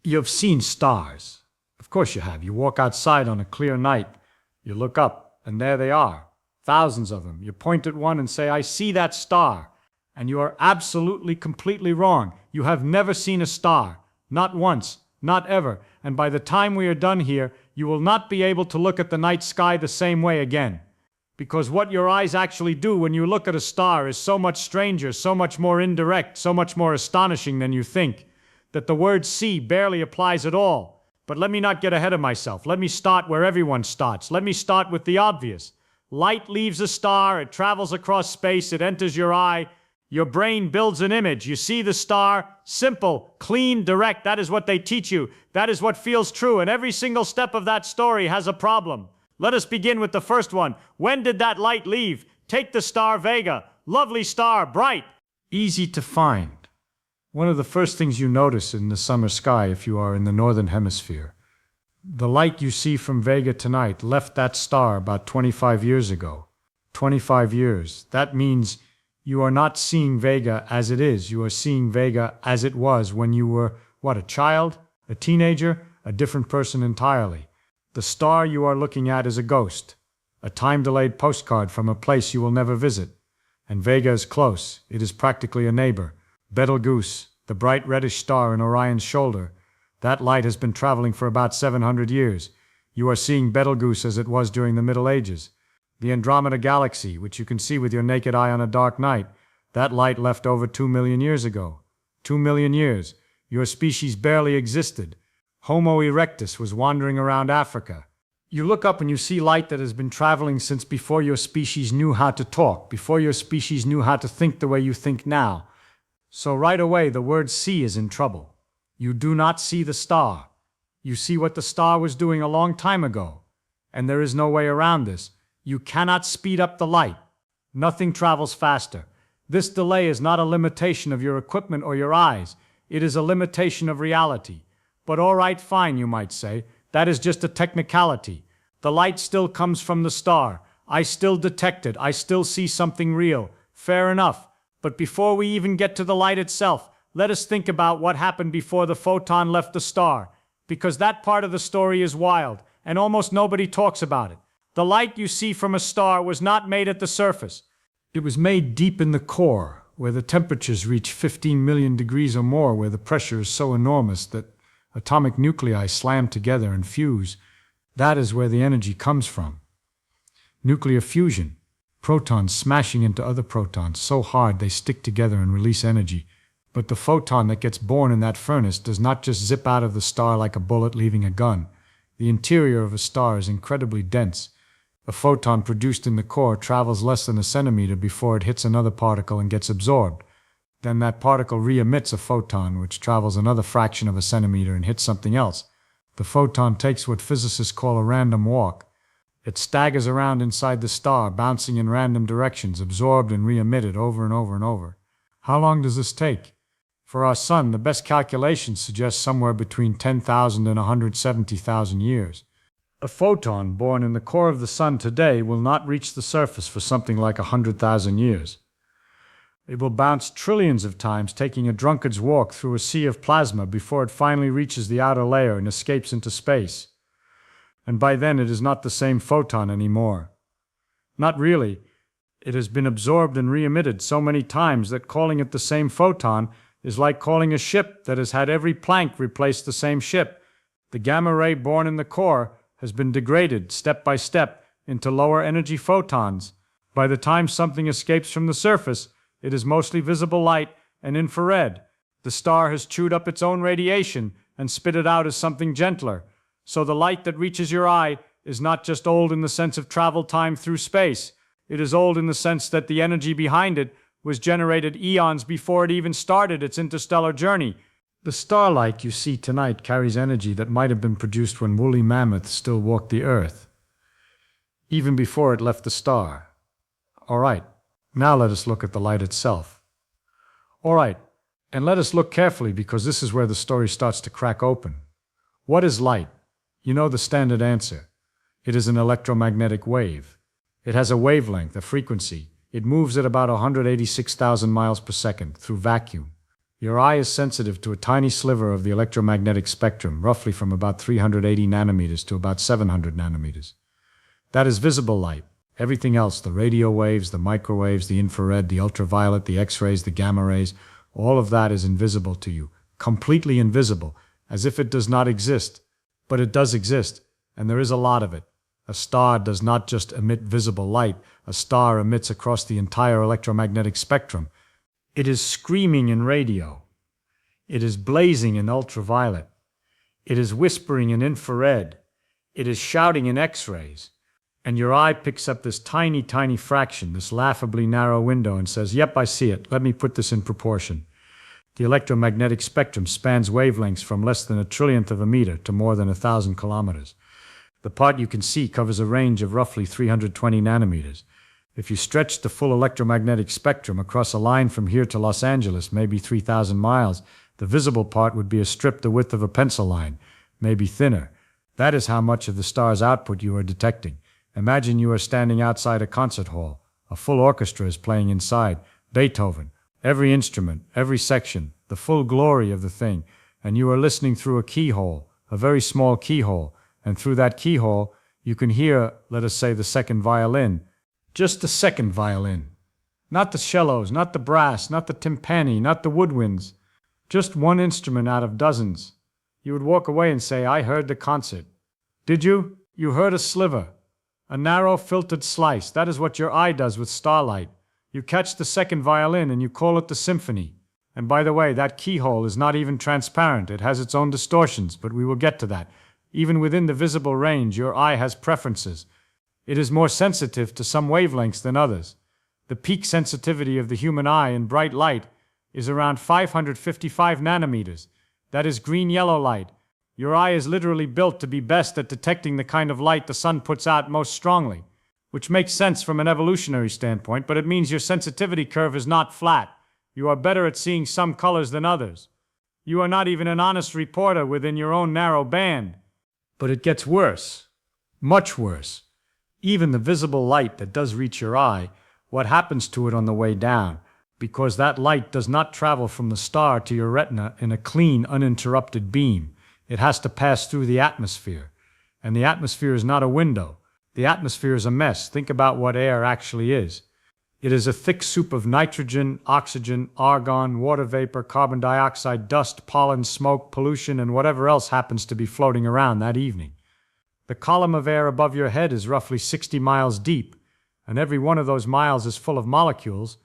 You've seen stars. Of course you have. You walk outside on a clear night, you look up, and there they are. Thousands of them. You point at one and say, "I see that star." And you are absolutely, completely wrong. You have never seen a star. Not once. Not ever. And by the time we are done here, you will not be able to look at the night sky the same way again. Because what your eyes actually do when you look at a star is so much stranger, so much more indirect, so much more astonishing than you think, that the word see barely applies at all. But let me not get ahead of myself. Let me start where everyone starts. Let me start with the obvious. Light leaves a star, it travels across space, it enters your eye. Your brain builds an image. You see the star. Simple, clean, direct. That is what they teach you. That is what feels true. And every single step of that story has a problem. Let us begin with the first one. When did that light leave? Take the star Vega. Lovely star, bright. Easy to find. One of the first things you notice in the summer sky if you are in the northern hemisphere. The light you see from Vega tonight left that star about 25 years ago. 25 years. That means you are not seeing Vega as it is. You are seeing Vega as it was when you were, a child? A teenager? A different person entirely. The star you are looking at is a ghost. A time-delayed postcard from a place you will never visit. And Vega is close. It is practically a neighbor. Betelgeuse, the bright reddish star in Orion's shoulder. That light has been traveling for about 700 years. You are seeing Betelgeuse as it was during the Middle Ages. The Andromeda Galaxy, which you can see with your naked eye on a dark night, that light left over 2 million years ago. 2 million years. Your species barely existed. Homo erectus was wandering around Africa. You look up and you see light that has been traveling since before your species knew how to talk, before your species knew how to think the way you think now. So right away the word see is in trouble. You do not see the star. You see what the star was doing a long time ago. And there is no way around this. You cannot speed up the light. Nothing travels faster. This delay is not a limitation of your equipment or your eyes. It is a limitation of reality. But all right, fine, you might say. That is just a technicality. The light still comes from the star. I still detect it. I still see something real. Fair enough. But before we even get to the light itself, let us think about what happened before the photon left the star. Because that part of the story is wild, and almost nobody talks about it. The light you see from a star was not made at the surface. It was made deep in the core, where the temperatures reach 15 million degrees or more, where the pressure is so enormous that atomic nuclei slam together and fuse. That is where the energy comes from. Nuclear fusion. Protons smashing into other protons so hard they stick together and release energy. But the photon that gets born in that furnace does not just zip out of the star like a bullet leaving a gun. The interior of a star is incredibly dense. A photon produced in the core travels less than a centimeter before it hits another particle and gets absorbed. Then that particle re-emits a photon, which travels another fraction of a centimeter and hits something else. The photon takes what physicists call a random walk. It staggers around inside the star, bouncing in random directions, absorbed and re-emitted over and over and over. How long does this take? For our sun, the best calculations suggest somewhere between 10,000 and 170,000 years. A photon born in the core of the sun today will not reach the surface for something like 100,000 years. It will bounce trillions of times, taking a drunkard's walk through a sea of plasma before it finally reaches the outer layer and escapes into space. And by then it is not the same photon anymore. Not really. It has been absorbed and re-emitted so many times that calling it the same photon is like calling a ship that has had every plank replace the same ship. The gamma ray born in the core has been degraded step by step into lower energy photons. By the time something escapes from the surface, it is mostly visible light and infrared. The star has chewed up its own radiation and spit it out as something gentler. So the light that reaches your eye is not just old in the sense of travel time through space. It is old in the sense that the energy behind it was generated eons before it even started its interstellar journey. The starlight you see tonight carries energy that might have been produced when woolly mammoths still walked the earth, even before it left the star. All right, now let us look at the light itself. All right, and let us look carefully because this is where the story starts to crack open. What is light? You know the standard answer. It is an electromagnetic wave. It has a wavelength, a frequency. It moves at about 186,000 miles per second through vacuum. Your eye is sensitive to a tiny sliver of the electromagnetic spectrum, roughly from about 380 nanometers to about 700 nanometers. That is visible light. Everything else, the radio waves, the microwaves, the infrared, the ultraviolet, the X-rays, the gamma rays, all of that is invisible to you, completely invisible, as if it does not exist. But it does exist, and there is a lot of it. A star does not just emit visible light, a star emits across the entire electromagnetic spectrum. It is screaming in radio. It is blazing in ultraviolet. It is whispering in infrared. It is shouting in X-rays. And your eye picks up this tiny, tiny fraction, this laughably narrow window, and says, "Yep, I see it. Let me put this in proportion." The electromagnetic spectrum spans wavelengths from less than a trillionth of a meter to more than 1,000 kilometers. The part you can see covers a range of roughly 320 nanometers. If you stretch the full electromagnetic spectrum across a line from here to Los Angeles, maybe 3,000 miles, the visible part would be a strip the width of a pencil line, maybe thinner. That is how much of the star's output you are detecting. Imagine you are standing outside a concert hall. A full orchestra is playing inside. Beethoven. Every instrument, every section, the full glory of the thing. And you are listening through a keyhole, a very small keyhole. And through that keyhole, you can hear, let us say, the second violin. Just the second violin. Not the cellos, not the brass, not the timpani, not the woodwinds. Just one instrument out of dozens. You would walk away and say, "I heard the concert." Did you? You heard a sliver. A narrow, filtered slice. That is what your eye does with starlight. You catch the second violin and you call it the symphony. And by the way, that keyhole is not even transparent. It has its own distortions, but we will get to that. Even within the visible range, your eye has preferences. It is more sensitive to some wavelengths than others. The peak sensitivity of the human eye in bright light is around 555 nanometers. That is green-yellow light. Your eye is literally built to be best at detecting the kind of light the sun puts out most strongly, which makes sense from an evolutionary standpoint, but it means your sensitivity curve is not flat. You are better at seeing some colors than others. You are not even an honest reporter within your own narrow band. But it gets worse. Much worse. Even the visible light that does reach your eye, what happens to it on the way down? Because that light does not travel from the star to your retina in a clean, uninterrupted beam. It has to pass through the atmosphere. And the atmosphere is not a window. The atmosphere is a mess. Think about what air actually is. It is a thick soup of nitrogen, oxygen, argon, water vapor, carbon dioxide, dust, pollen, smoke, pollution, and whatever else happens to be floating around that evening. The column of air above your head is roughly 60 miles deep, and every one of those miles is full of molecules.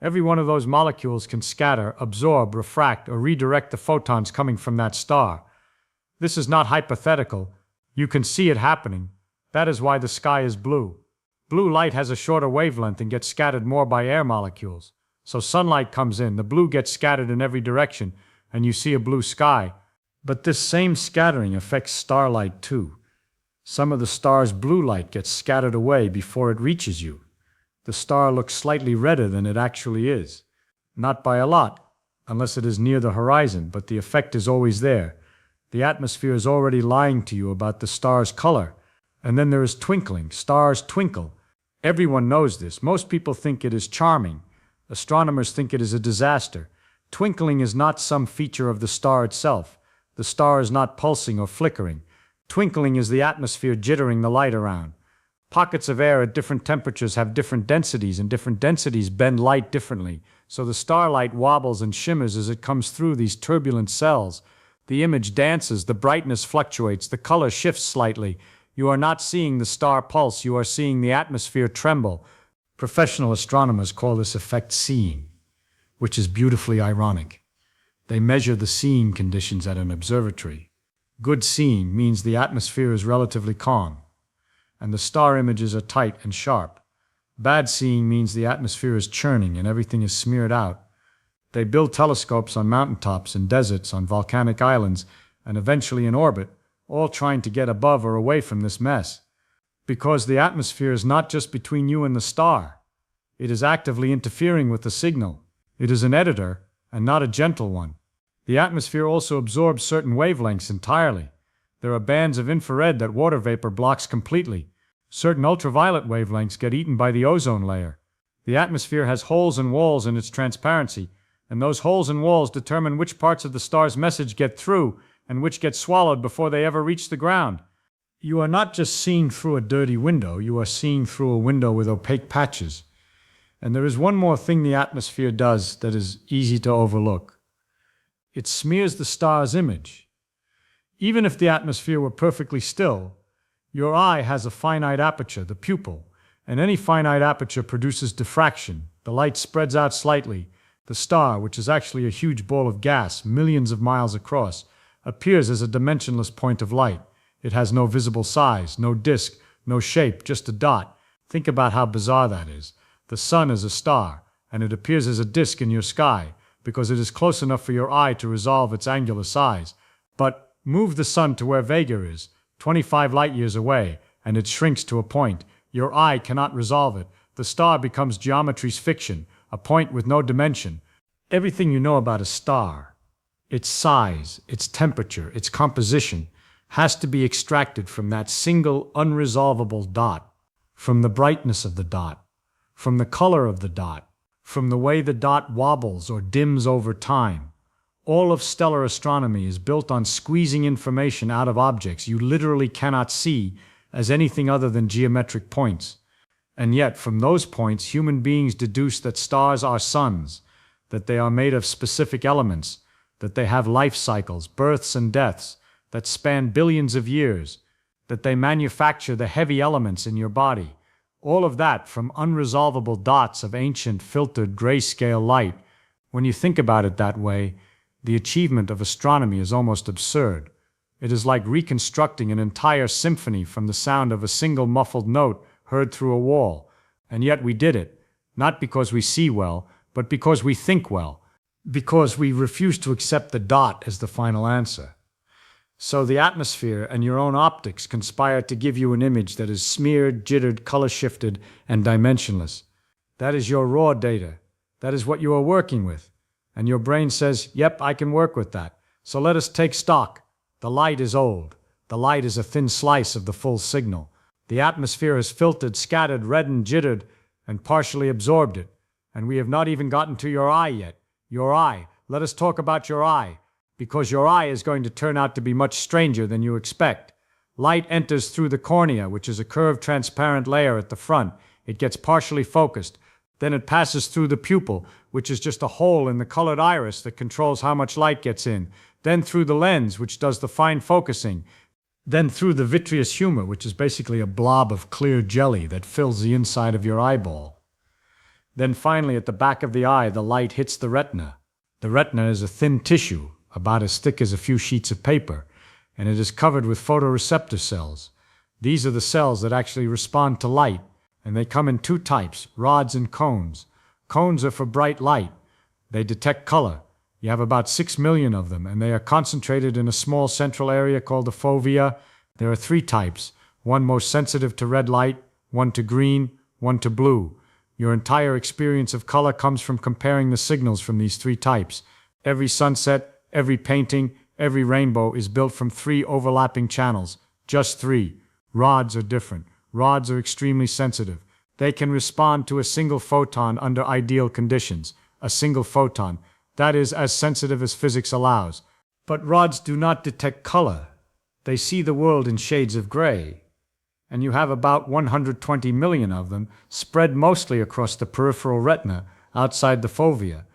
Every one of those molecules can scatter, absorb, refract, or redirect the photons coming from that star. This is not hypothetical. You can see it happening. That is why the sky is blue. Blue light has a shorter wavelength and gets scattered more by air molecules. So sunlight comes in, the blue gets scattered in every direction, and you see a blue sky. But this same scattering affects starlight too. Some of the star's blue light gets scattered away before it reaches you. The star looks slightly redder than it actually is. Not by a lot, unless it is near the horizon, but the effect is always there. The atmosphere is already lying to you about the star's color. And then there is twinkling. Stars twinkle. Everyone knows this. Most people think it is charming. Astronomers think it is a disaster. Twinkling is not some feature of the star itself. The star is not pulsing or flickering. Twinkling is the atmosphere jittering the light around. Pockets of air at different temperatures have different densities, and different densities bend light differently. So the starlight wobbles and shimmers as it comes through these turbulent cells. The image dances, the brightness fluctuates, the color shifts slightly. You are not seeing the star pulse, you are seeing the atmosphere tremble. Professional astronomers call this effect seeing, which is beautifully ironic. They measure the seeing conditions at an observatory. Good seeing means the atmosphere is relatively calm, and the star images are tight and sharp. Bad seeing means the atmosphere is churning and everything is smeared out. They build telescopes on mountaintops and deserts, on volcanic islands, and eventually in orbit, all trying to get above or away from this mess. Because the atmosphere is not just between you and the star. It is actively interfering with the signal. It is an editor, and not a gentle one. The atmosphere also absorbs certain wavelengths entirely. There are bands of infrared that water vapor blocks completely. Certain ultraviolet wavelengths get eaten by the ozone layer. The atmosphere has holes and walls in its transparency, And those holes in walls determine which parts of the star's message get through and which get swallowed before they ever reach the ground. You are not just seeing through a dirty window, you are seeing through a window with opaque patches. And there is one more thing the atmosphere does that is easy to overlook. It smears the star's image. Even if the atmosphere were perfectly still, your eye has a finite aperture, the pupil, and any finite aperture produces diffraction. The light spreads out slightly. The star, which is actually a huge ball of gas millions of miles across, appears as a dimensionless point of light. It has no visible size, no disk, no shape, just a dot. Think about how bizarre that is. The sun is a star, and it appears as a disk in your sky, because it is close enough for your eye to resolve its angular size. But move the sun to where Vega is, 25 light-years away, and it shrinks to a point. Your eye cannot resolve it. The star becomes geometry's fiction, a point with no dimension. Everything you know about a star, its size, its temperature, its composition, has to be extracted from that single unresolvable dot, from the brightness of the dot, from the color of the dot, from the way the dot wobbles or dims over time. All of stellar astronomy is built on squeezing information out of objects you literally cannot see as anything other than geometric points. And yet, from those points, human beings deduce that stars are suns, that they are made of specific elements, that they have life cycles, births and deaths, that span billions of years, that they manufacture the heavy elements in your body. All of that from unresolvable dots of ancient, filtered, grayscale light. When you think about it that way, the achievement of astronomy is almost absurd. It is like reconstructing an entire symphony from the sound of a single muffled note heard through a wall. And yet we did it, not because we see well, but because we think well, because we refuse to accept the dot as the final answer. So the atmosphere and your own optics conspire to give you an image that is smeared, jittered, color-shifted, and dimensionless. That is your raw data. That is what you are working with. And your brain says, yep, I can work with that. So let us take stock. The light is old. The light is a thin slice of the full signal. The atmosphere has filtered, scattered, reddened, jittered, and partially absorbed it. And we have not even gotten to your eye yet. Your eye. Let us talk about your eye. Because your eye is going to turn out to be much stranger than you expect. Light enters through the cornea, which is a curved transparent layer at the front. It gets partially focused. Then it passes through the pupil, which is just a hole in the colored iris that controls how much light gets in. Then through the lens, which does the fine focusing. Then through the vitreous humor, which is basically a blob of clear jelly that fills the inside of your eyeball. Then finally at the back of the eye, the light hits the retina. The retina is a thin tissue, about as thick as a few sheets of paper, and it is covered with photoreceptor cells. These are the cells that actually respond to light, and they come in two types, rods and cones. Cones are for bright light. They detect color. You have about 6 million of them, and they are concentrated in a small central area called the fovea. There are 3 types, one most sensitive to red light, one to green, one to blue. Your entire experience of color comes from comparing the signals from these 3 types. Every sunset, every painting, every rainbow is built from 3 overlapping channels. Just 3. Rods are different. Rods are extremely sensitive. They can respond to a single photon under ideal conditions. A single photon. That is as sensitive as physics allows. But rods do not detect color. They see the world in shades of gray. And you have about 120 million of them, spread mostly across the peripheral retina, outside the fovea.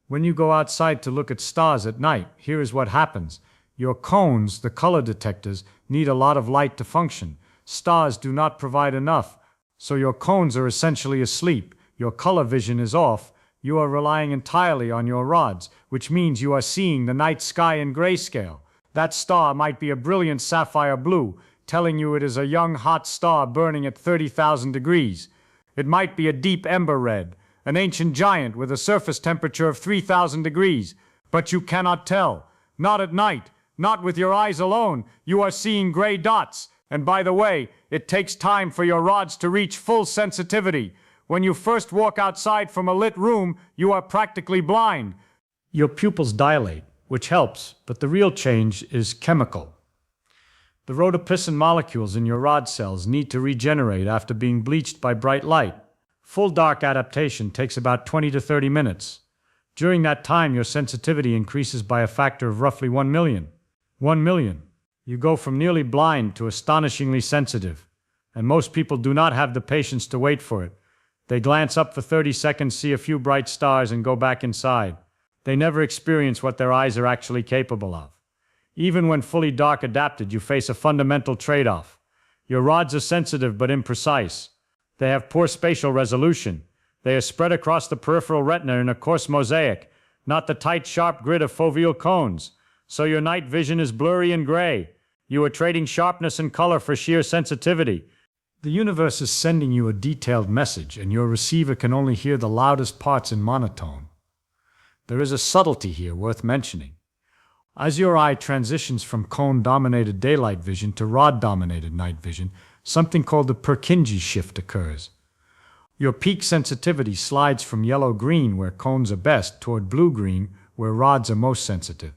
When you go outside to look at stars at night, here is what happens. Your cones, the color detectors, need a lot of light to function. Stars do not provide enough, so your cones are essentially asleep. Your color vision is off. You are relying entirely on your rods, which means you are seeing the night sky in grayscale. That star might be a brilliant sapphire blue, telling you it is a young hot star burning at 30,000 degrees. It might be a deep ember red, an ancient giant with a surface temperature of 3,000 degrees. But you cannot tell. Not at night. Not with your eyes alone. You are seeing gray dots. And by the way, it takes time for your rods to reach full sensitivity. When you first walk outside from a lit room, you are practically blind. Your pupils dilate, which helps, but the real change is chemical. The rhodopsin molecules in your rod cells need to regenerate after being bleached by bright light. Full dark adaptation takes about 20 to 30 minutes. During that time, your sensitivity increases by a factor of roughly 1 million. 1 million. You go from nearly blind to astonishingly sensitive. And most people do not have the patience to wait for it. They glance up for 30 seconds, see a few bright stars, and go back inside. They never experience what their eyes are actually capable of. Even when fully dark adapted, you face a fundamental trade-off. Your rods are sensitive but imprecise. They have poor spatial resolution. They are spread across the peripheral retina in a coarse mosaic, not the tight, sharp grid of foveal cones. So your night vision is blurry and gray. You are trading sharpness and color for sheer sensitivity. The universe is sending you a detailed message, and your receiver can only hear the loudest parts in monotone. There is a subtlety here worth mentioning. As your eye transitions from cone-dominated daylight vision to rod-dominated night vision, something called the Purkinje shift occurs. Your peak sensitivity slides from yellow-green, where cones are best, toward blue-green, where rods are most sensitive.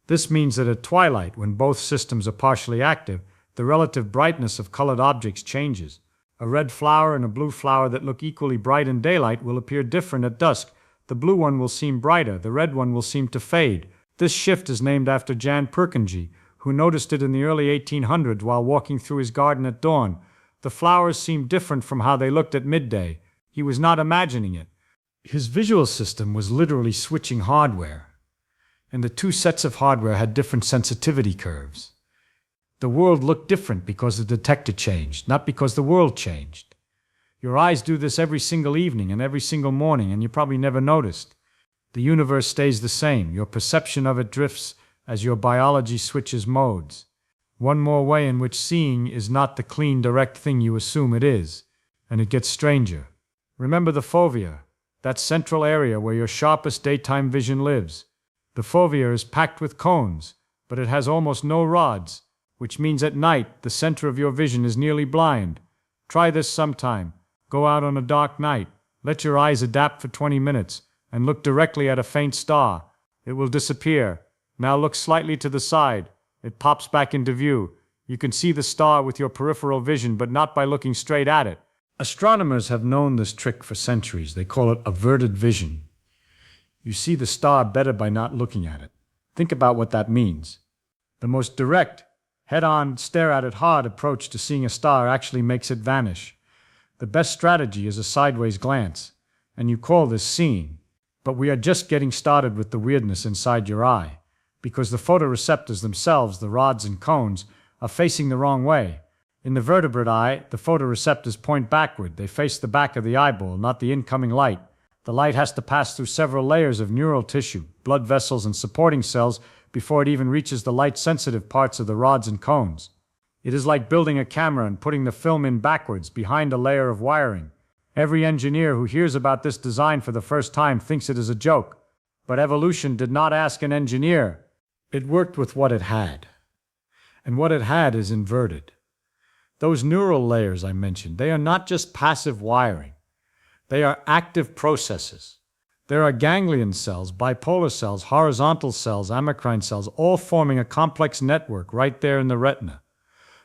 This means that at twilight, when both systems are partially active, the relative brightness of colored objects changes. A red flower and a blue flower that look equally bright in daylight will appear different at dusk. The blue one will seem brighter, the red one will seem to fade. This shift is named after Jan Purkinje, who noticed it in the early 1800s while walking through his garden at dawn. The flowers seemed different from how they looked at midday. He was not imagining it. His visual system was literally switching hardware, and the two sets of hardware had different sensitivity curves. The world looked different because the detector changed, not because the world changed. Your eyes do this every single evening and every single morning, and you probably never noticed. The universe stays the same. Your perception of it drifts as your biology switches modes. One more way in which seeing is not the clean, direct thing you assume it is, and it gets stranger. Remember the fovea, that central area where your sharpest daytime vision lives. The fovea is packed with cones, but it has almost no rods, which means at night the center of your vision is nearly blind. Try this sometime. Go out on a dark night, let your eyes adapt for 20 minutes, and look directly at a faint star. It will disappear. Now look slightly to the side. It pops back into view. You can see the star with your peripheral vision, but not by looking straight at it. Astronomers have known this trick for centuries. They call it averted vision. You see the star better by not looking at it. Think about what that means. The most direct, head-on, stare-at-it-hard approach to seeing a star actually makes it vanish. The best strategy is a sideways glance, and you call this seeing. But we are just getting started with the weirdness inside your eye, because the photoreceptors themselves, the rods and cones, are facing the wrong way. In the vertebrate eye, the photoreceptors point backward. They face the back of the eyeball, not the incoming light. The light has to pass through several layers of neural tissue, blood vessels, and supporting cells before it even reaches the light-sensitive parts of the rods and cones. It is like building a camera and putting the film in backwards, behind a layer of wiring. Every engineer who hears about this design for the first time thinks it is a joke. But evolution did not ask an engineer. It worked with what it had. And what it had is inverted. Those neural layers I mentioned, they are not just passive wiring. They are active processes. There are ganglion cells, bipolar cells, horizontal cells, amacrine cells, all forming a complex network right there in the retina.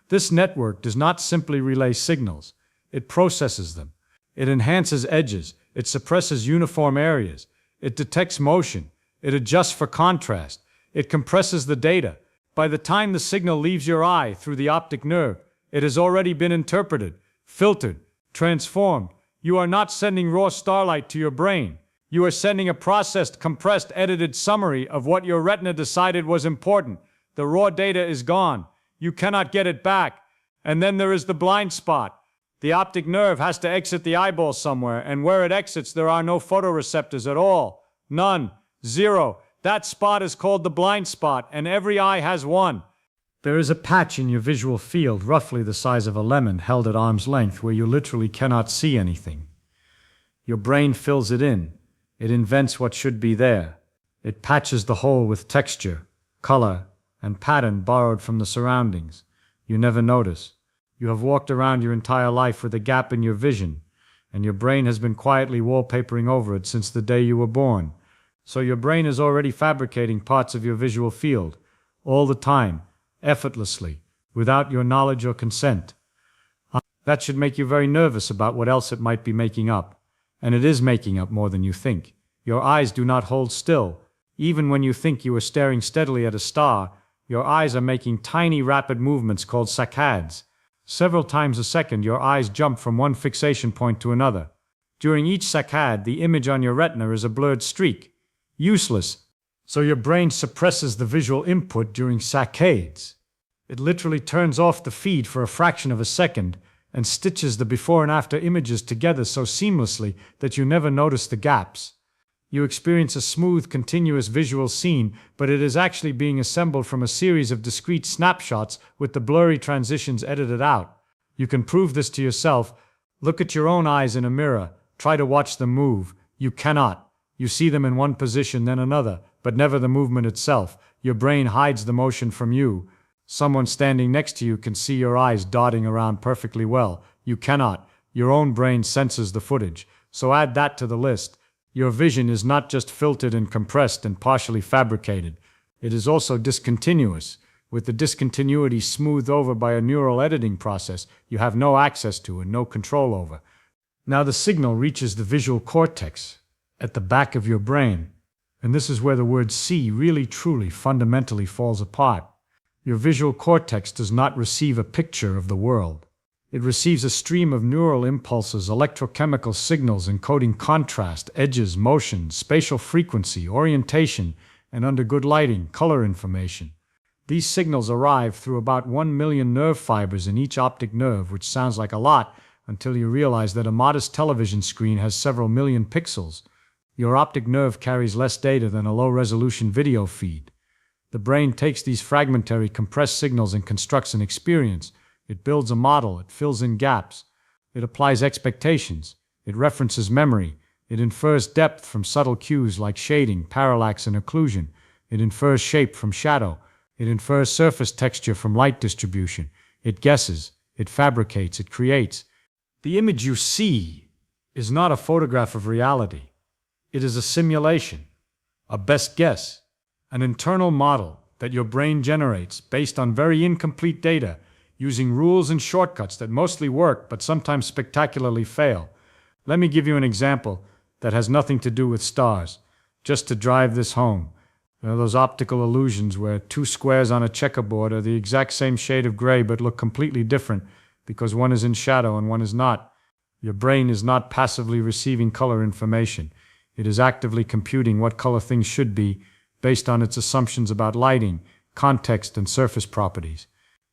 This network does not simply relay signals. It processes them. It enhances edges. It suppresses uniform areas. It detects motion. It adjusts for contrast. It compresses the data. By the time the signal leaves your eye through the optic nerve, it has already been interpreted, filtered, transformed. You are not sending raw starlight to your brain. You are sending a processed, compressed, edited summary of what your retina decided was important. The raw data is gone. You cannot get it back. And then there is the blind spot. The optic nerve has to exit the eyeball somewhere, and where it exits, there are no photoreceptors at all. None. Zero. That spot is called the blind spot, and every eye has one. There is a patch in your visual field, roughly the size of a lemon, held at arm's length, where you literally cannot see anything. Your brain fills it in. It invents what should be there. It patches the hole with texture, color, and pattern borrowed from the surroundings. You never notice. You have walked around your entire life with a gap in your vision, and your brain has been quietly wallpapering over it since the day you were born. So your brain is already fabricating parts of your visual field, all the time, effortlessly, without your knowledge or consent. That should make you very nervous about what else it might be making up. And it is making up more than you think. Your eyes do not hold still. Even when you think you are staring steadily at a star, your eyes are making tiny rapid movements called saccades. Several times a second, your eyes jump from one fixation point to another. During each saccade, the image on your retina is a blurred streak. Useless. So your brain suppresses the visual input during saccades. It literally turns off the feed for a fraction of a second and stitches the before and after images together so seamlessly that you never notice the gaps. You experience a smooth, continuous visual scene, but it is actually being assembled from a series of discrete snapshots with the blurry transitions edited out. You can prove this to yourself. Look at your own eyes in a mirror. Try to watch them move. You cannot. You see them in one position, then another, but never the movement itself. Your brain hides the motion from you. Someone standing next to you can see your eyes dotting around perfectly well. You cannot. Your own brain senses the footage. So add that to the list. Your vision is not just filtered and compressed and partially fabricated. It is also discontinuous, with the discontinuity smoothed over by a neural editing process you have no access to and no control over. Now the signal reaches the visual cortex at the back of your brain, and this is where the word see really truly fundamentally falls apart. Your visual cortex does not receive a picture of the world. It receives a stream of neural impulses, electrochemical signals encoding contrast, edges, motion, spatial frequency, orientation, and under good lighting, color information. These signals arrive through about 1 million nerve fibers in each optic nerve, which sounds like a lot until you realize that a modest television screen has several million pixels. Your optic nerve carries less data than a low-resolution video feed. The brain takes these fragmentary, compressed signals and constructs an experience. It builds a model, it fills in gaps, it applies expectations, it references memory, it infers depth from subtle cues like shading, parallax, and occlusion, it infers shape from shadow, it infers surface texture from light distribution, it guesses, it fabricates, it creates. The image you see is not a photograph of reality. It is a simulation, a best guess, an internal model that your brain generates based on very incomplete data, using rules and shortcuts that mostly work but sometimes spectacularly fail. Let me give you an example that has nothing to do with stars, just to drive this home. You know, those optical illusions where two squares on a checkerboard are the exact same shade of gray but look completely different because one is in shadow and one is not. Your brain is not passively receiving color information. It is actively computing what color things should be based on its assumptions about lighting, context, and surface properties.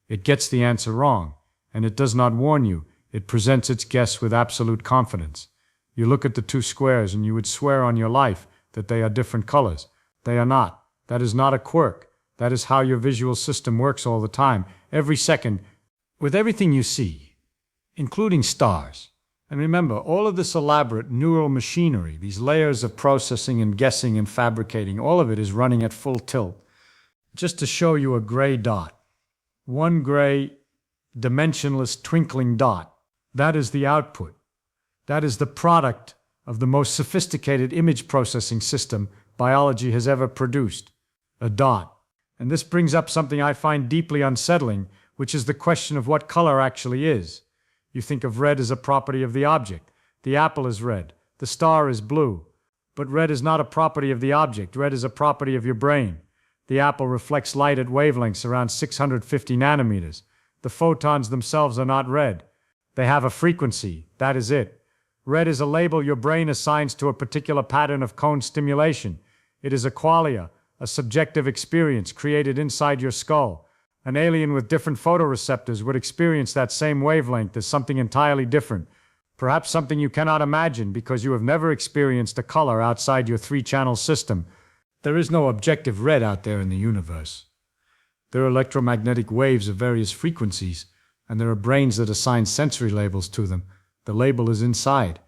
It gets the answer wrong, and it does not warn you. It presents its guess with absolute confidence. You look at the two squares and you would swear on your life that they are different colors. They are not. That is not a quirk. That is how your visual system works all the time, every second, with everything you see, including stars. And remember, all of this elaborate neural machinery, these layers of processing and guessing and fabricating, all of it is running at full tilt. Just to show you a gray dot. One gray, dimensionless, twinkling dot. That is the output. That is the product of the most sophisticated image processing system biology has ever produced. A dot. And this brings up something I find deeply unsettling, which is the question of what color actually is. You think of red as a property of the object. The apple is red. The star is blue. But red is not a property of the object. Red is a property of your brain. The apple reflects light at wavelengths around 650 nanometers. The photons themselves are not red. They have a frequency. That is it. Red is a label your brain assigns to a particular pattern of cone stimulation. It is a qualia, a subjective experience created inside your skull. An alien with different photoreceptors would experience that same wavelength as something entirely different. Perhaps something you cannot imagine because you have never experienced a color outside your three-channel system. There is no objective red out there in the universe. There are electromagnetic waves of various frequencies, and there are brains that assign sensory labels to them. The label is inside,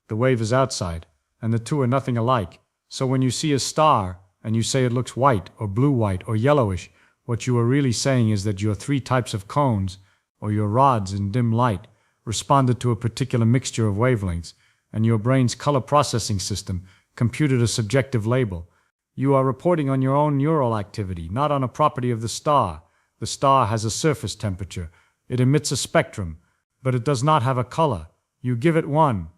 the wave is outside, and the two are nothing alike. So when you see a star, and you say it looks white, or blue-white, or yellowish, what you are really saying is that your three types of cones, or your rods in dim light, responded to a particular mixture of wavelengths, and your brain's color processing system computed a subjective label. You are reporting on your own neural activity, not on a property of the star. The star has a surface temperature. It emits a spectrum, but it does not have a color. You give it one.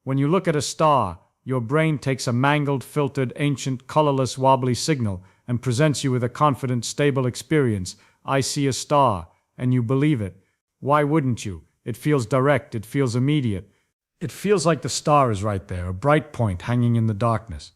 When you look at a star, your brain takes a mangled, filtered, ancient, colorless, wobbly signal and presents you with a confident, stable experience. I see a star, and you believe it. Why wouldn't you? It feels direct, it feels immediate. It feels like the star is right there, a bright point hanging in the darkness.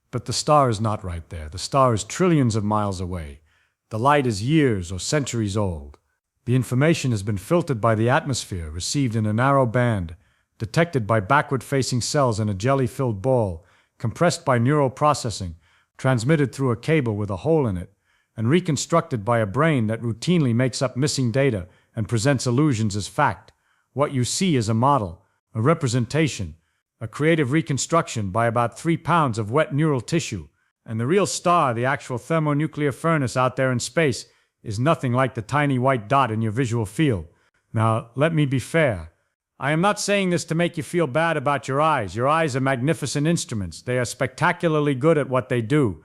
But the star is not right there. The star is trillions of miles away. The light is years or centuries old. The information has been filtered by the atmosphere, received in a narrow band, detected by backward-facing cells in a jelly-filled ball, compressed by neural processing, transmitted through a cable with a hole in it, and reconstructed by a brain that routinely makes up missing data and presents illusions as fact. What you see is a model, a representation, a creative reconstruction by about 3 pounds of wet neural tissue, and the real star, the actual thermonuclear furnace out there in space, is nothing like the tiny white dot in your visual field. Now, let me be fair. I am not saying this to make you feel bad about your eyes. Your eyes are magnificent instruments. They are spectacularly good at what they do.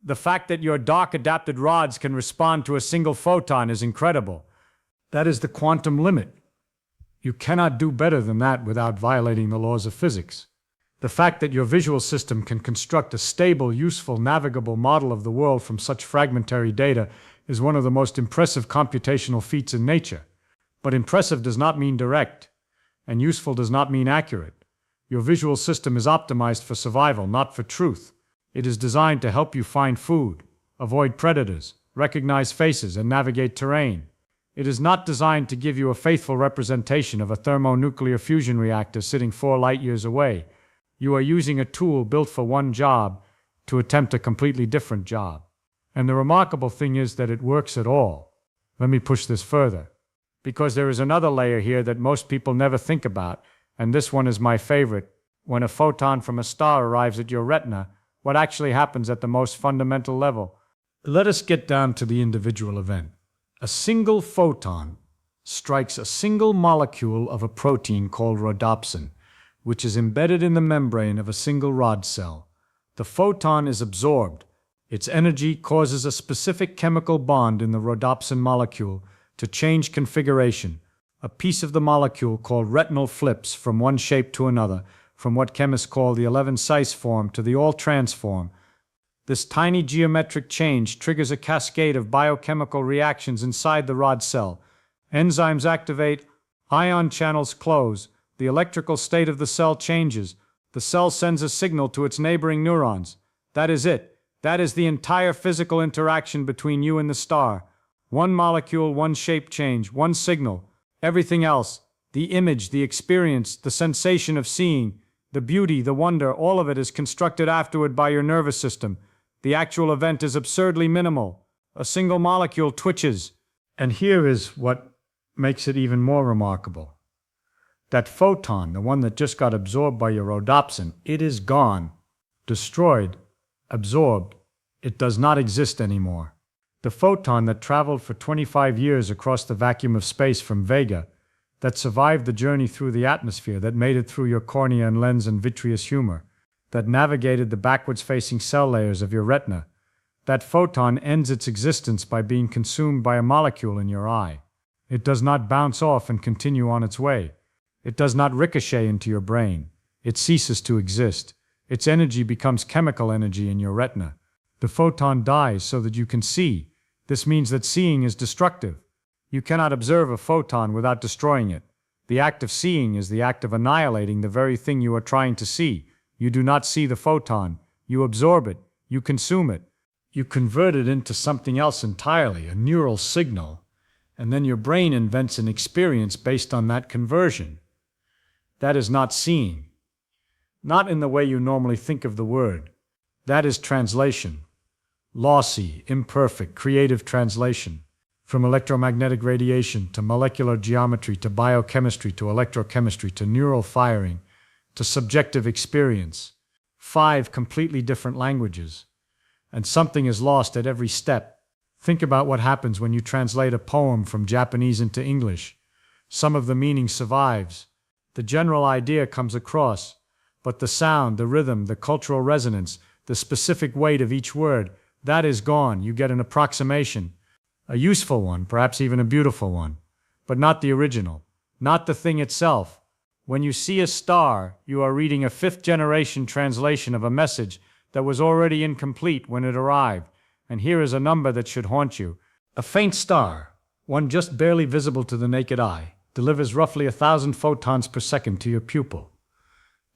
The fact that your dark-adapted rods can respond to a single photon is incredible. That is the quantum limit. You cannot do better than that without violating the laws of physics. The fact that your visual system can construct a stable, useful, navigable model of the world from such fragmentary data is one of the most impressive computational feats in nature. But impressive does not mean direct, and useful does not mean accurate. Your visual system is optimized for survival, not for truth. It is designed to help you find food, avoid predators, recognize faces, and navigate terrain. It is not designed to give you a faithful representation of a thermonuclear fusion reactor sitting 4 light-years away. You are using a tool built for one job to attempt a completely different job. And the remarkable thing is that it works at all. Let me push this further, because there is another layer here that most people never think about, and this one is my favorite. When a photon from a star arrives at your retina, what actually happens at the most fundamental level? Let us get down to the individual event. A single photon strikes a single molecule of a protein called rhodopsin, which is embedded in the membrane of a single rod cell. The photon is absorbed. Its energy causes a specific chemical bond in the rhodopsin molecule to change configuration. A piece of the molecule called retinal flips from one shape to another, from what chemists call the 11-cis form to the all-trans form. This tiny geometric change triggers a cascade of biochemical reactions inside the rod cell. Enzymes activate, ion channels close, the electrical state of the cell changes. The cell sends a signal to its neighboring neurons. That is it. That is the entire physical interaction between you and the star. One molecule, one shape change, one signal. Everything else, the image, the experience, the sensation of seeing, the beauty, the wonder, all of it is constructed afterward by your nervous system. The actual event is absurdly minimal. A single molecule twitches. And here is what makes it even more remarkable. That photon, the one that just got absorbed by your rhodopsin, it is gone, destroyed, absorbed. It does not exist anymore. The photon that traveled for 25 years across the vacuum of space from Vega, that survived the journey through the atmosphere, that made it through your cornea and lens and vitreous humor, that navigated the backwards-facing cell layers of your retina, that photon ends its existence by being consumed by a molecule in your eye. It does not bounce off and continue on its way. It does not ricochet into your brain. It ceases to exist. Its energy becomes chemical energy in your retina. The photon dies so that you can see. This means that seeing is destructive. You cannot observe a photon without destroying it. The act of seeing is the act of annihilating the very thing you are trying to see. You do not see the photon. You absorb it. You consume it. You convert it into something else entirely, a neural signal, and then your brain invents an experience based on that conversion. That is not seeing. Not in the way you normally think of the word. That is translation. Lossy, imperfect, creative translation. From electromagnetic radiation to molecular geometry to biochemistry to electrochemistry to neural firing to subjective experience. 5 completely different languages. And something is lost at every step. Think about what happens when you translate a poem from Japanese into English. Some of the meaning survives. The general idea comes across, but the sound, the rhythm, the cultural resonance, the specific weight of each word, that is gone. You get an approximation. A useful one, perhaps even a beautiful one, but not the original, not the thing itself. When you see a star, you are reading a fifth-generation translation of a message that was already incomplete when it arrived, and here is a number that should haunt you. A faint star, one just barely visible to the naked eye, delivers roughly 1,000 photons per second to your pupil.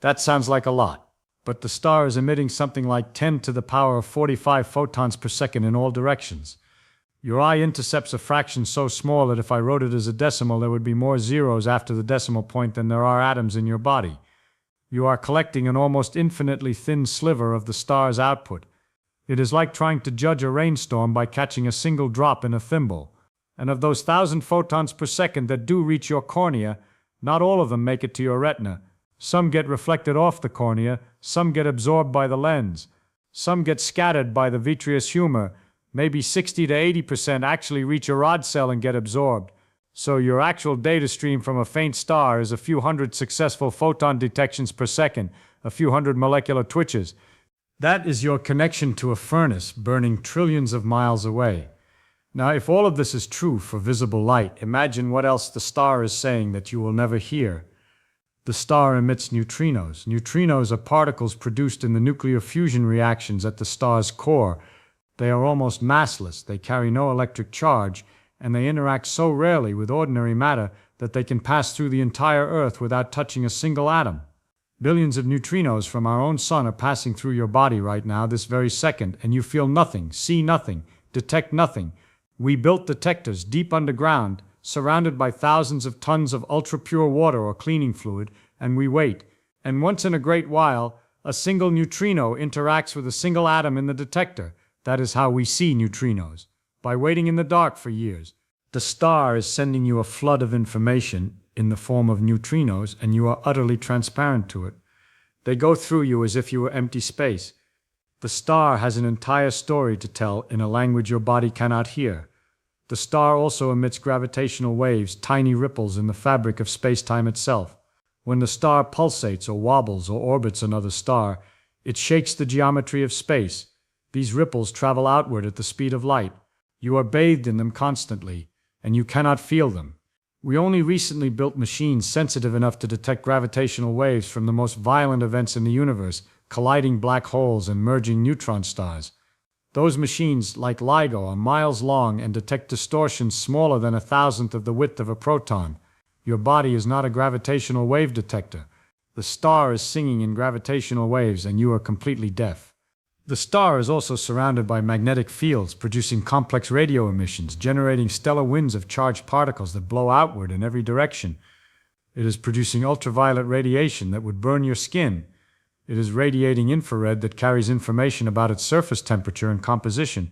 That sounds like a lot, but the star is emitting something like 10 to the power of 45 photons per second in all directions. Your eye intercepts a fraction so small that if I wrote it as a decimal, there would be more zeros after the decimal point than there are atoms in your body. You are collecting an almost infinitely thin sliver of the star's output. It is like trying to judge a rainstorm by catching a single drop in a thimble. And of those 1,000 photons per second that do reach your cornea, not all of them make it to your retina. Some get reflected off the cornea, some get absorbed by the lens, some get scattered by the vitreous humor. Maybe 60 to 80% actually reach a rod cell and get absorbed. So your actual data stream from a faint star is a few hundred successful photon detections per second, a few hundred molecular twitches. That is your connection to a furnace burning trillions of miles away. Now, if all of this is true for visible light, imagine what else the star is saying that you will never hear. The star emits neutrinos. Neutrinos are particles produced in the nuclear fusion reactions at the star's core. They are almost massless, they carry no electric charge, and they interact so rarely with ordinary matter that they can pass through the entire Earth without touching a single atom. Billions of neutrinos from our own sun are passing through your body right now, this very second, and you feel nothing, see nothing, detect nothing. We built detectors deep underground, surrounded by thousands of tons of ultra-pure water or cleaning fluid, and we wait. And once in a great while, a single neutrino interacts with a single atom in the detector. That is how we see neutrinos, by waiting in the dark for years. The star is sending you a flood of information in the form of neutrinos, and you are utterly transparent to it. They go through you as if you were empty space. The star has an entire story to tell in a language your body cannot hear. The star also emits gravitational waves, tiny ripples in the fabric of space-time itself. When the star pulsates or wobbles or orbits another star, it shakes the geometry of space. These ripples travel outward at the speed of light. You are bathed in them constantly, and you cannot feel them. We only recently built machines sensitive enough to detect gravitational waves from the most violent events in the universe, colliding black holes and merging neutron stars. Those machines, like LIGO, are miles long and detect distortions smaller than 1,000th of the width of a proton. Your body is not a gravitational wave detector. The star is singing in gravitational waves, and you are completely deaf. The star is also surrounded by magnetic fields, producing complex radio emissions, generating stellar winds of charged particles that blow outward in every direction. It is producing ultraviolet radiation that would burn your skin. It is radiating infrared that carries information about its surface temperature and composition.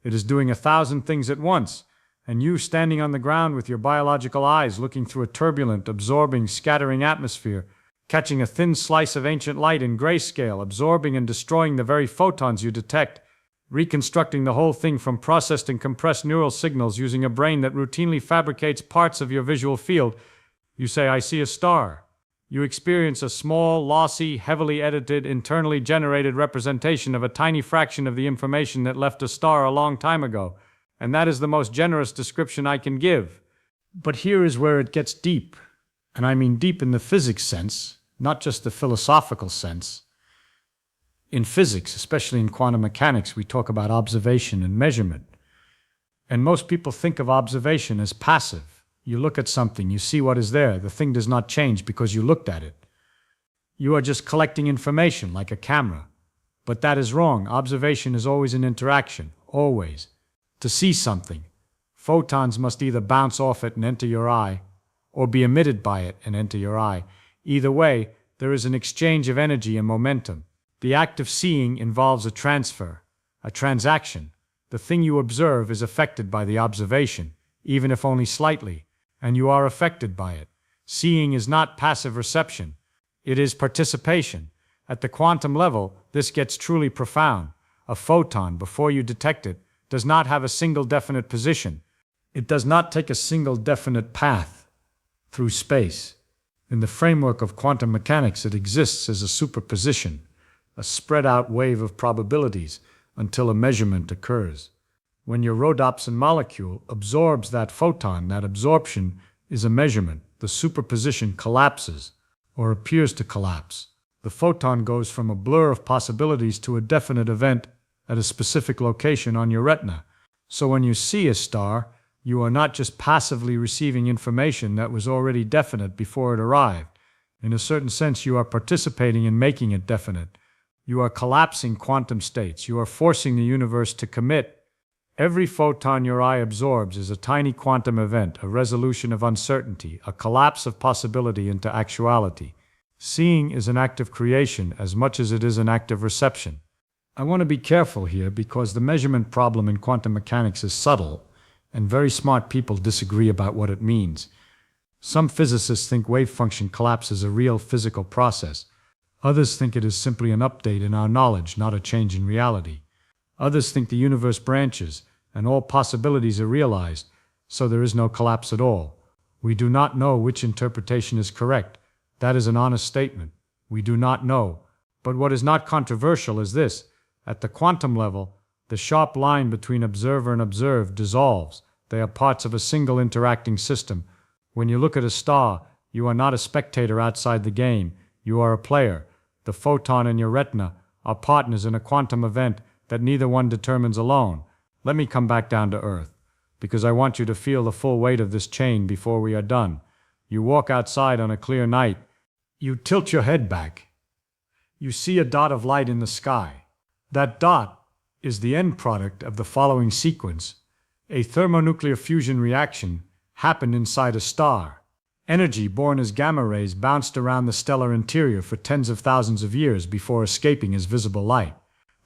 It is doing 1,000 things at once, and you, standing on the ground with your biological eyes looking through a turbulent, absorbing, scattering atmosphere, catching a thin slice of ancient light in grayscale, absorbing and destroying the very photons you detect, reconstructing the whole thing from processed and compressed neural signals using a brain that routinely fabricates parts of your visual field. You say, "I see a star." You experience a small, lossy, heavily edited, internally generated representation of a tiny fraction of the information that left a star a long time ago, and that is the most generous description I can give. But here is where it gets deep, and I mean deep in the physics sense, not just the philosophical sense. In physics, especially in quantum mechanics, we talk about observation and measurement. And most people think of observation as passive. You look at something, you see what is there, the thing does not change because you looked at it. You are just collecting information like a camera. But that is wrong. Observation is always an interaction, always. To see something, photons must either bounce off it and enter your eye, or be emitted by it and enter your eye. Either way, there is an exchange of energy and momentum. The act of seeing involves a transfer, a transaction. The thing you observe is affected by the observation, even if only slightly, and you are affected by it. Seeing is not passive reception. It is participation. At the quantum level, this gets truly profound. A photon, before you detect it, does not have a single definite position. It does not take a single definite path through space. In the framework of quantum mechanics, it exists as a superposition, a spread-out wave of probabilities until a measurement occurs. When your rhodopsin molecule absorbs that photon, that absorption is a measurement. The superposition collapses. or appears to collapse. The photon goes from a blur of possibilities to a definite event at a specific location on your retina. So when you see a star, you are not just passively receiving information that was already definite before it arrived. In a certain sense, you are participating in making it definite. You are collapsing quantum states. You are forcing the universe to commit. Every photon your eye absorbs is a tiny quantum event, a resolution of uncertainty, a collapse of possibility into actuality. Seeing is an act of creation as much as it is an act of reception. I want to be careful here because the measurement problem in quantum mechanics is subtle, and very smart people disagree about what it means. Some physicists think wave function collapse is a real physical process. Others think it is simply an update in our knowledge, not a change in reality. Others think the universe branches, and all possibilities are realized, so there is no collapse at all. We do not know which interpretation is correct. That is an honest statement. We do not know. But what is not controversial is this. At the quantum level, the sharp line between observer and observed dissolves. They are parts of a single interacting system. When you look at a star, you are not a spectator outside the game. You are a player. The photon and your retina are partners in a quantum event that neither one determines alone. Let me come back down to earth, because I want you to feel the full weight of this chain before we are done. You walk outside on a clear night. You tilt your head back. You see a dot of light in the sky. That dot is the end product of the following sequence. A thermonuclear fusion reaction happened inside a star. Energy born as gamma rays bounced around the stellar interior for tens of thousands of years before escaping as visible light.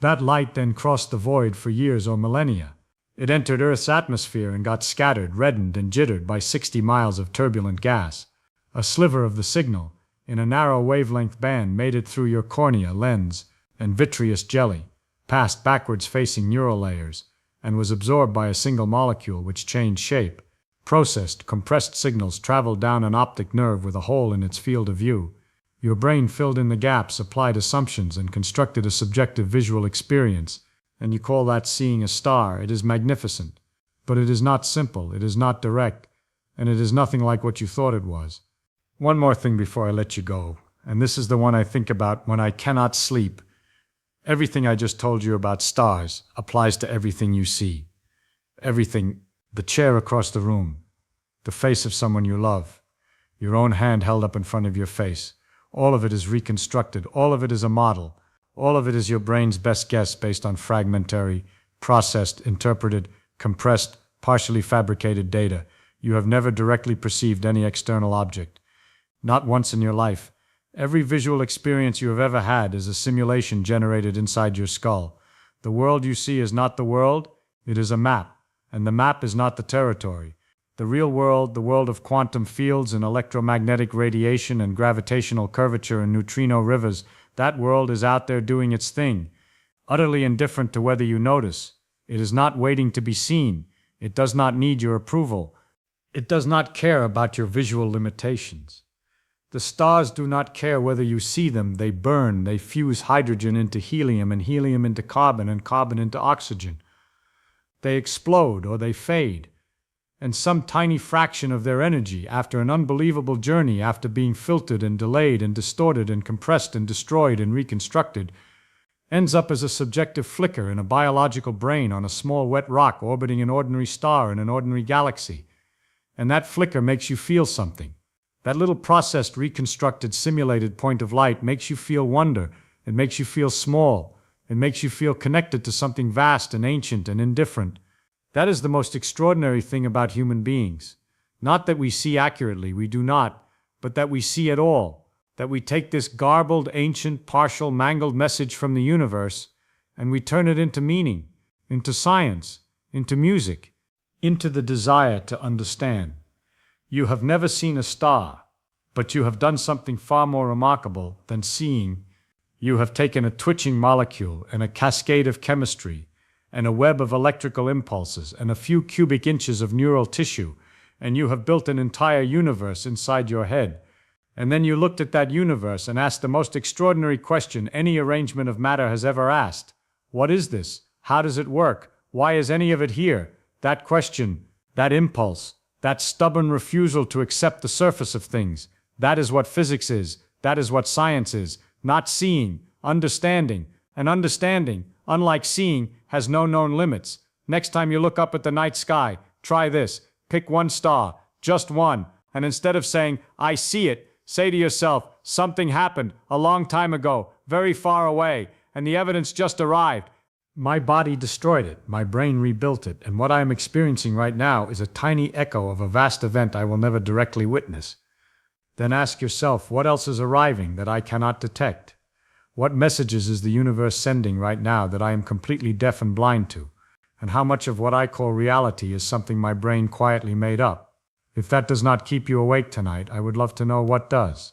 That light then crossed the void for years or millennia. It entered Earth's atmosphere and got scattered, reddened, and jittered by 60 miles of turbulent gas. A sliver of the signal, in a narrow wavelength band, made it through your cornea, lens, and vitreous jelly, passed backwards facing neural layers, and was absorbed by a single molecule which changed shape. Processed, compressed signals traveled down an optic nerve with a hole in its field of view. Your brain filled in the gaps, applied assumptions, and constructed a subjective visual experience, and you call that seeing a star. It is magnificent. But it is not simple, it is not direct, and it is nothing like what you thought it was. One more thing before I let you go, and this is the one I think about when I cannot sleep. Everything I just told you about stars applies to everything you see. Everything, the chair across the room, the face of someone you love, your own hand held up in front of your face. All of it is reconstructed, all of it is a model, all of it is your brain's best guess based on fragmentary, processed, interpreted, compressed, partially fabricated data. You have never directly perceived any external object. Not once in your life. Every visual experience you have ever had is a simulation generated inside your skull. The world you see is not the world, it is a map, and the map is not the territory. The real world, the world of quantum fields and electromagnetic radiation and gravitational curvature and neutrino rivers, that world is out there doing its thing, utterly indifferent to whether you notice. It is not waiting to be seen. It does not need your approval. It does not care about your visual limitations. The stars do not care whether you see them. They burn, they fuse hydrogen into helium and helium into carbon and carbon into oxygen. They explode or they fade. And some tiny fraction of their energy, after an unbelievable journey, after being filtered and delayed and distorted and compressed and destroyed and reconstructed, ends up as a subjective flicker in a biological brain on a small wet rock orbiting an ordinary star in an ordinary galaxy. And that flicker makes you feel something. That little processed, reconstructed, simulated point of light makes you feel wonder. It makes you feel small. It makes you feel connected to something vast and ancient and indifferent. That is the most extraordinary thing about human beings. Not that we see accurately, we do not, but that we see at all. That we take this garbled, ancient, partial, mangled message from the universe, and we turn it into meaning, into science, into music, into the desire to understand. You have never seen a star, but you have done something far more remarkable than seeing. You have taken a twitching molecule and a cascade of chemistry and a web of electrical impulses and a few cubic inches of neural tissue, and you have built an entire universe inside your head. And then you looked at that universe and asked the most extraordinary question any arrangement of matter has ever asked. What is this? How does it work? Why is any of it here? That question, that impulse, that stubborn refusal to accept the surface of things, that is what physics is. That is what science is, not seeing, understanding. And understanding, unlike seeing, has no known limits. Next time you look up at the night sky, try this. Pick one star, just one, and instead of saying, I see it, say to yourself, something happened a long time ago, very far away, and the evidence just arrived. My body destroyed it, my brain rebuilt it, and what I am experiencing right now is a tiny echo of a vast event I will never directly witness. Then ask yourself, what else is arriving that I cannot detect? What messages is the universe sending right now that I am completely deaf and blind to? And how much of what I call reality is something my brain quietly made up? If that does not keep you awake tonight, I would love to know what does.